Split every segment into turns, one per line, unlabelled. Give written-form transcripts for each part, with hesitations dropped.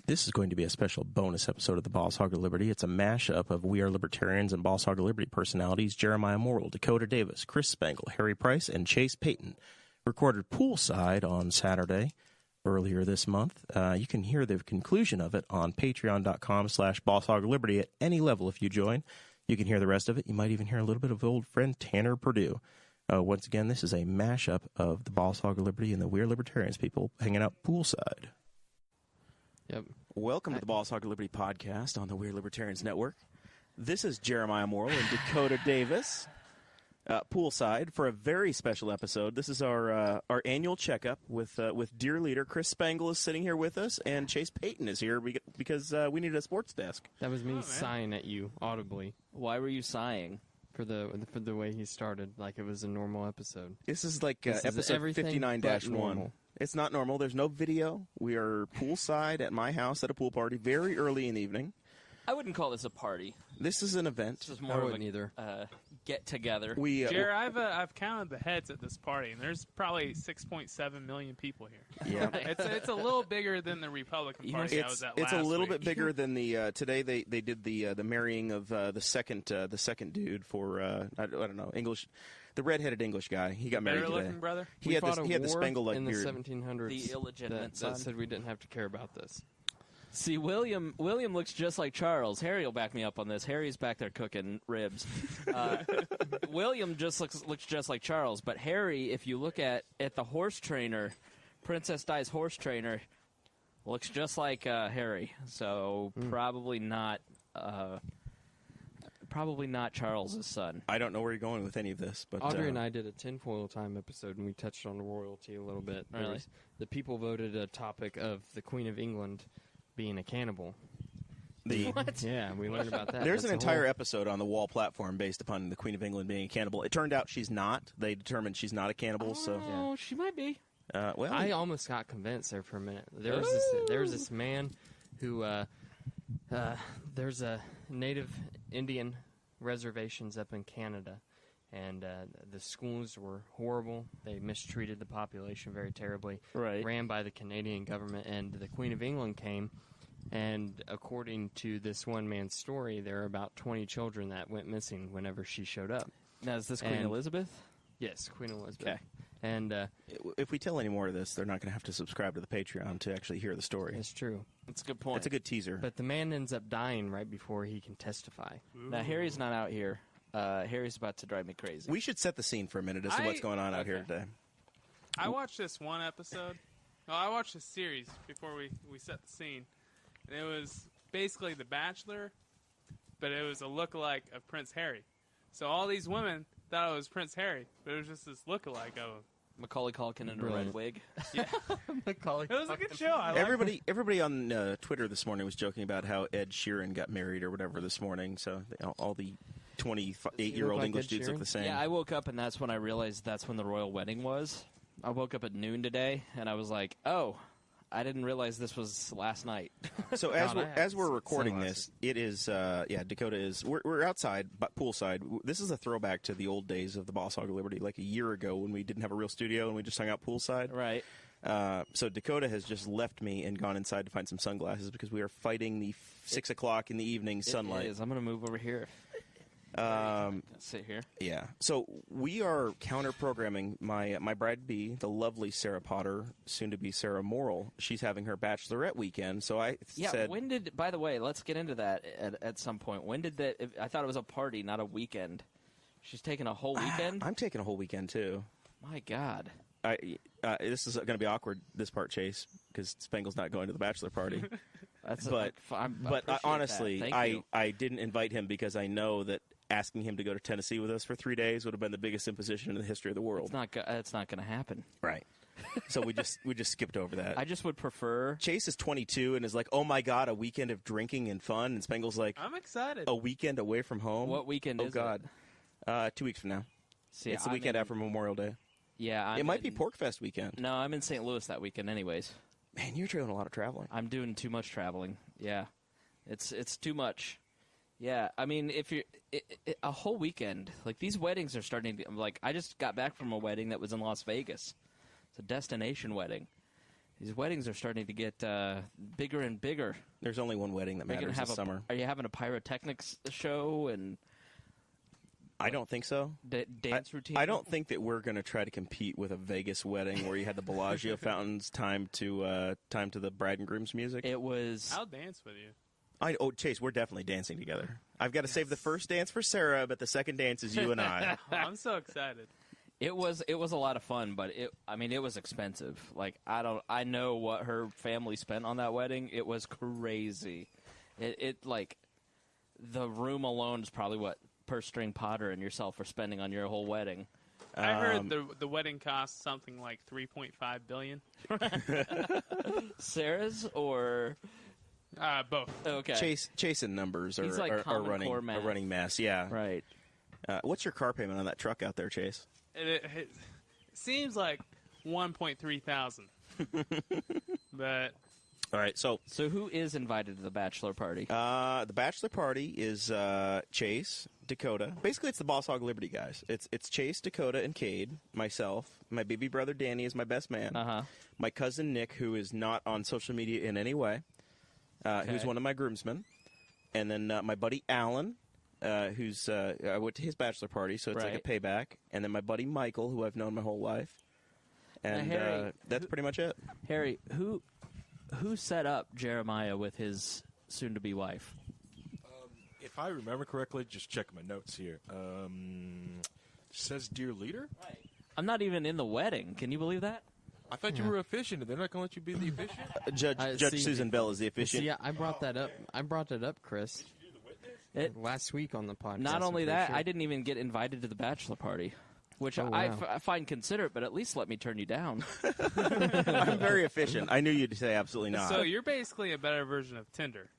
This is going to be a special bonus episode of the Boss Hog of Liberty. It's a mashup of We Are Libertarians and Boss Hog of Liberty personalities Jeremiah Morrill, Dakota Davis, Chris Spangle, Harry Price, and Chase Payton. Recorded Poolside on Saturday earlier this month. You can hear the conclusion of it on patreon.com/BossHogOfLiberty at any level if you join. You can hear the rest of it. You might even hear a little bit of old friend Tanner Purdue. Once again, this is a mashup of the Boss Hog of Liberty and the We're Libertarians people hanging out poolside.
Yep.
Welcome to the Boss Hog of Liberty podcast on the We're Libertarians Network. This is Jeremiah Morrill and Dakota Davis, poolside for a very special episode. This is our annual checkup with dear leader Chris Spangle is sitting here with us, and Chase Payton is here because we needed a sports desk.
That was me sighing at you audibly.
Why were you sighing?
For the way he started, like it was a normal episode.
This is like episode 59-1. It's not normal. There's no video. We are poolside at my house at a pool party very early in the evening.
I wouldn't call this a party.
This is an event.
This is more of a get-together.
Jer, I've counted the heads at this party, and there's probably 6.7 million people here.
Yeah,
it's a little bigger than the Republican Party I was at last
It's a little
week.
bit bigger than the today they did the marrying of the second dude for I don't know, English, the redheaded English guy. He got married today.
Looking brother.
He had the Spangle-like
in the
beard.
1700s.
The illegitimate son.
That said we didn't have to care about this.
See, William looks just like Charles. Harry will back me up on this. Harry's back there cooking ribs. William just looks just like Charles, but Harry, if you look at the horse trainer, Princess Di's horse trainer, looks just like Harry. So probably not Charles' son.
I don't know where you're going with any of this, but
Audrey and I did a tinfoil time episode, and we touched on royalty a little bit.
Really?
The people voted a topic of the Queen of England being a cannibal.
What?
Yeah, we learned about that.
There's an entire episode on the WAL platform based upon the Queen of England being a cannibal. It turned out she's not. They determined she's not a cannibal.
Oh, she might be.
Well,
I almost got convinced there for a minute. There was this man who there's a native Indian reservations up in Canada, and the schools were horrible. They mistreated the population very terribly.
Right.
Ran by the Canadian government, and the Queen of England came, and according to this one man's story, there are about 20 children that went missing whenever she showed up.
Now, is this Queen Elizabeth?
Yes, Queen Elizabeth.
Okay.
And
if we tell any more of this, they're not going to have to subscribe to the Patreon to actually hear the story.
it's true.
That's a good point.
It's a good teaser.
But the man ends up dying right before he can testify.
Now, Harry's not out here. Harry's about to drive me crazy.
We should set the scene for a minute as to what's going on out here today.
I watched this one episode. Well, I watched this series before we set the scene. And it was basically The Bachelor, but it was a lookalike of Prince Harry. So all these women thought it was Prince Harry, but it was just this lookalike of him.
Macaulay Culkin in a red wig.
Yeah.
Macaulay
It was a good show. I liked it.
Everybody on Twitter this morning was joking about how Ed Sheeran got married or whatever this morning. So all the 28-year-old
like
English
Ed
dudes look
Sheeran?
the same.
Yeah, I woke up and that's when I realized that's when the royal wedding was. I woke up at noon today and I was like, oh, I didn't realize this was last night.
So as we're recording this, it is Dakota is we're outside but poolside. This is a throwback to the old days of the Boss Hog of Liberty, like a year ago when we didn't have a real studio and we just hung out poolside.
Right.
So Dakota has just left me and gone inside to find some sunglasses because we are fighting the 6 o'clock in the evening sunlight.
It is. I'm going to move over here. Sit here.
Yeah. So we are counter-programming my bride-to-be, the lovely Sarah Potter, soon-to-be Sarah Morrill. She's having her bachelorette weekend, so I said...
when did... By the way, let's get into that at some point. When did that... I thought it was a party, not a weekend. She's taking a whole weekend?
I'm taking a whole weekend, too.
My God.
This is going to be awkward, this part, Chase, because Spangle's not going to the bachelor party. Honestly, I didn't invite him because I know that asking him to go to Tennessee with us for 3 days would have been the biggest imposition in the history of the world.
It's not going to happen.
Right. So we just skipped over that.
I just would prefer...
Chase is 22 and is like, oh my God, a weekend of drinking and fun. And Spangle's like,
I'm excited.
A weekend away from home?
What weekend is it?
Oh God. 2 weeks from now.
See,
it's the weekend after Memorial Day.
Yeah.
It might be Porkfest weekend.
No, I'm in St. Louis that weekend anyways.
Man, you're doing a lot of traveling.
I'm doing too much traveling. Yeah. It's too much. Yeah, I mean, if you're a whole weekend, like these weddings are starting to, like, I just got back from a wedding that was in Las Vegas. It's a destination wedding. These weddings are starting to get bigger and bigger.
There's only one wedding that matters this summer.
Are you having a pyrotechnics show and?
I don't think so.
Dance routine?
I don't think that we're going to try to compete with a Vegas wedding where you had the Bellagio fountains time to the bride and groom's music.
It was.
I'll dance with you.
Chase, we're definitely dancing together. I've got to save the first dance for Sarah, but the second dance is you and I.
Oh, I'm so excited.
It was a lot of fun, but it was expensive. Like I know what her family spent on that wedding. It was crazy. It like the room alone is probably what purse string Potter and yourself are spending on your whole wedding.
I heard the wedding cost something like $3.5 billion.
Sarah's or
both.
Okay.
Chasing numbers
He's like
are running mess. Yeah.
Right.
What's your car payment on that truck out there, Chase?
It seems like 1.3 thousand. But
all right, so
who is invited to the bachelor party?
The bachelor party is Chase, Dakota. Basically, it's the Boss Hog Liberty guys. It's Chase, Dakota, and Cade. Myself, my baby brother Danny is my best man. My cousin Nick, who is not on social media in any way, who's one of my groomsmen, and then my buddy Alan. Who's I went to his bachelor party, so it's like a payback. And then my buddy Michael, who I've known my whole life. And
Harry,
that's pretty much it.
Harry, who set up Jeremiah with his soon-to-be wife?
If I remember correctly, just check my notes here. Says Dear Leader?
Right. I'm not even in the wedding. Can you believe that?
I thought you were officiant, and they're not going to let you be the officiant?
Judge Susan Bell is the officiant.
Yeah, I brought that up, Chris. Last week on the podcast.
Not only that, I didn't even get invited to the bachelor party, which I find considerate, but at least let me turn you down.
I'm very efficient. I knew you'd say absolutely not.
So you're basically a better version of Tinder.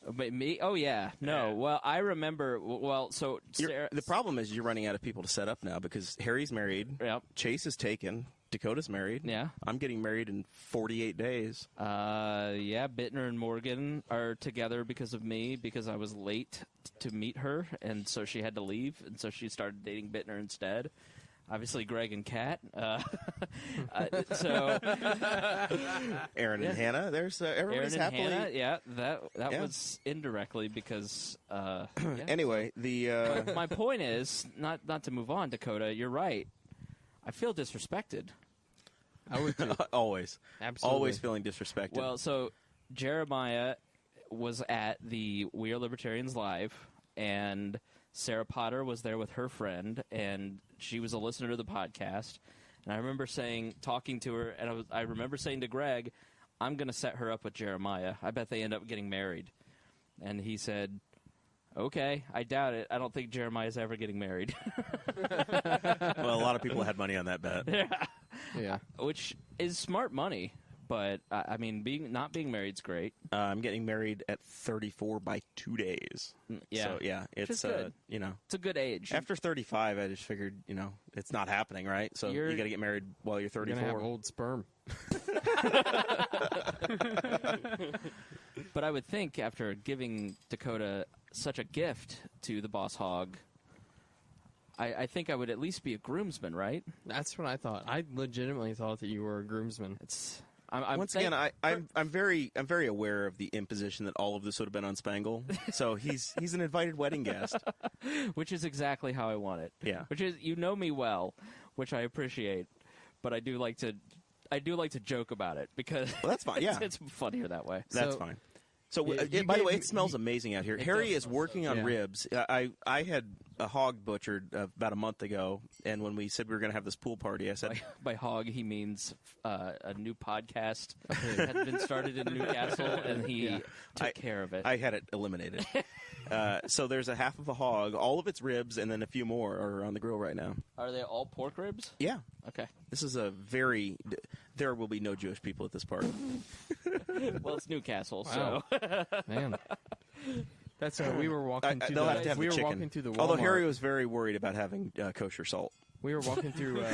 But me? Oh, yeah. No.
Yeah.
Well, I remember. Well, so Sarah,
the problem is you're running out of people to set up now because Harry's married.
Yep.
Chase is taken. Dakota's married.
Yeah.
I'm getting married in 48 days.
Yeah, Bittner and Morgan are together because of me, because I was late to meet her, and so she had to leave, and so she started dating Bittner instead. Obviously, Greg and Kat. So
Aaron and Hannah. There's everybody's
Aaron and
happily.
Hannah, yeah, that was indirectly because. Yeah.
Anyway,
my point is not to move on, Dakota. You're right. I feel disrespected.
I would too.
Always.
Absolutely.
Always feeling disrespected.
Well, so Jeremiah was at the We Are Libertarians Live, and Sarah Potter was there with her friend, and she was a listener to the podcast. And I remember talking to her, and I remember saying to Greg, I'm going to set her up with Jeremiah. I bet they end up getting married. And he said, okay, I doubt it. I don't think Jeremiah's ever getting married.
Well, a lot of people had money on that bet.
Yeah.
Which is smart money. But, I mean, not being married is great.
I'm getting married at 34 by 2 days.
Yeah.
So, yeah, it's,
good.
It's
a good age.
After 35, I just figured, it's not happening, right? So you got to get married while you're 34.
You're gonna have old sperm.
But I would think after giving Dakota such a gift to the Boss Hog, I think I would at least be a groomsman, right?
That's what I thought. I legitimately thought that you were a groomsman.
Once again, I'm very aware of the imposition that all of this would have been on Spangle. So he's an invited wedding guest,
which is exactly how I want it.
Yeah,
which is you know me well, which I appreciate, but I do like to joke about it because
that's fine. Yeah,
it's funnier that way.
That's fine. So, by the way, it smells amazing out here. Harry is working on ribs. I had a hog butchered about a month ago, and when we said we were going to have this pool party, I said...
By hog, he means a new podcast had been started in Newcastle, and he took care of it.
I had it eliminated. So there's a half of a hog, all of its ribs, and then a few more are on the grill right now.
Are they all pork ribs?
Yeah.
Okay.
This is there will be no Jewish people at this party.
Well, it's Newcastle, so...
Man. That's we were walking through
they'll have to have
we
the
were
chicken.
walking through the Walmart.
Although Harry was very worried about having kosher salt.
We were walking through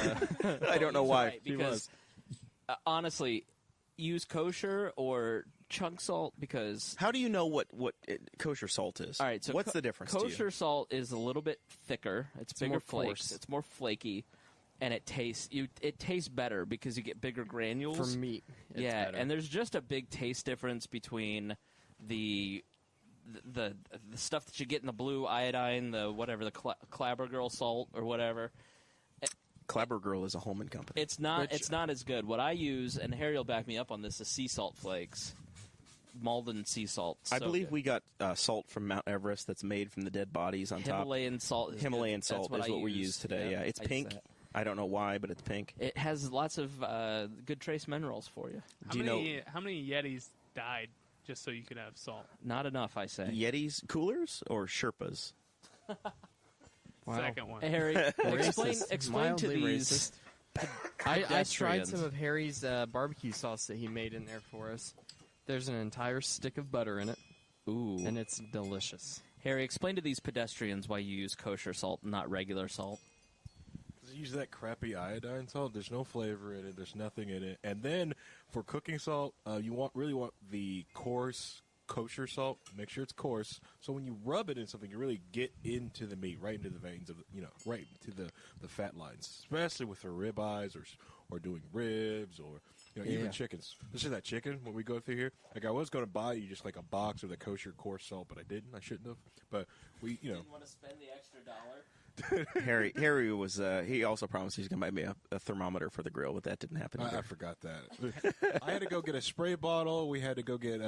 I don't know why.
Right, because honestly, use kosher or chunk salt because...
How do you know what kosher salt is?
All right, so
what's the difference to you?
Kosher salt is a little bit thicker. It's bigger
more
flakes.
coarse.
It's more flaky. and it tastes better because you get bigger granules.
For meat, it's better.
And there's just a big taste difference between the stuff that you get in the blue iodine, the Clabber Girl salt or whatever.
Clabber Girl is a Holman company.
It's not as good. What I use, and Harry will back me up on this, is sea salt flakes. Malden sea salt.
I believe we got salt from Mount Everest that's made from the dead bodies on
Himalayan salt.
Himalayan salt is what we use today. Yeah, it's pink. I don't know why, but it's pink.
It has lots of good trace minerals for you.
How many Yetis died just so you could have salt?
Not enough, I say.
Yetis coolers or Sherpas?
Wow.
Second one.
Hey, Harry, explain to these.
I tried some of Harry's barbecue sauce that he made in there for us. There's an entire stick of butter in it.
Ooh.
And it's delicious.
Harry, explain to these pedestrians why you use kosher salt, not regular salt.
Use that crappy iodine salt. There's no flavor in it. There's nothing in it. And then for cooking salt, you really want the coarse kosher salt. Make sure it's coarse. So when you rub it in something, you really get into the meat, right into the veins of right to the fat lines. Especially with the ribeyes or doing ribs or even chickens. This is that chicken when we go through here. Like I was going to buy you just like a box of the kosher coarse salt, but I didn't. I shouldn't have. But we
didn't want to spend the extra $1.
Harry was. He also promised he's going to buy me a thermometer for the grill, but that didn't happen.
I forgot that. I had to go get a spray bottle. We had to go get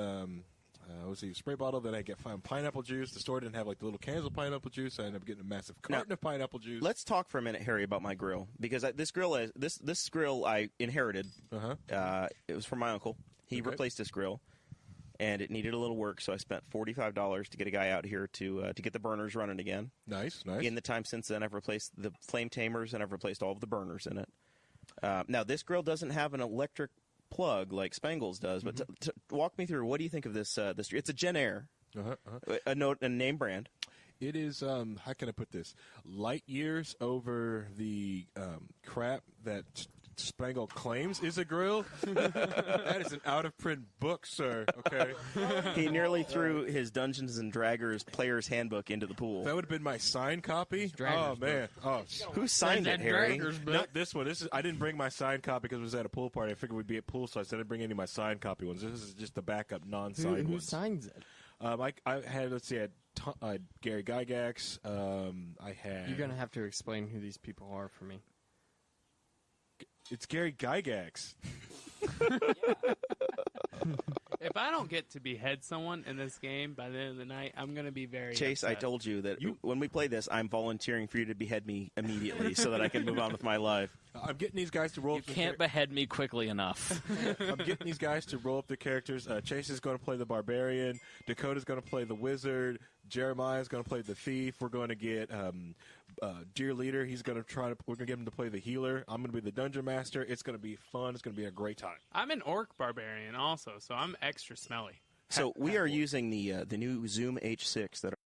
spray bottle. Then I find pineapple juice. The store didn't have like the little cans of pineapple juice. I ended up getting a massive carton of pineapple juice.
Let's talk for a minute, Harry, about my grill because this grill I inherited. It was from my uncle. He replaced this grill. And it needed a little work, so I spent $45 to get a guy out here to get the burners running again.
Nice.
In the time since then, I've replaced the flame tamers and I've replaced all of the burners in it. Now, this grill doesn't have an electric plug like Spangles does, but walk me through. What do you think of this? It's a Gen Air, a name brand.
It is. How can I put this? Light years over the crap that Spangle claims is a grill. That is an out-of-print book, sir. Okay.
He nearly threw his Dungeons and Dragons player's handbook into the pool.
That would have been my signed copy. Oh man. Oh,
who signed it, Harry?
Not this one. I didn't bring my signed copy because it was at a pool party. I figured we'd be at Poolside, so I didn't bring any of my signed copy ones. This is just the backup non-signed
Who
ones.
signs it?
I had, let's see, I had Gary Gygax. I had.
You're gonna have to explain who these people are for me.
It's Gary Gygax.
If I don't get to behead someone in this game by the end of the night, I'm going to be very
Chase,
upset.
I told you that when we play this, I'm volunteering for you to behead me immediately so that I can move on with my life.
I'm getting these guys to roll
You
up their
can't behead me quickly enough.
I'm getting these guys to roll up their characters. Chase is going to play the barbarian. Dakota's going to play the wizard. Jeremiah's going to play the thief. We're going to get Dear Leader. We're going to get him to play the healer. I'm going to be the dungeon master. It's going to be fun. It's going to be a great time.
I'm an orc barbarian also, so I'm extra smelly.
So we are using the new Zoom H6 that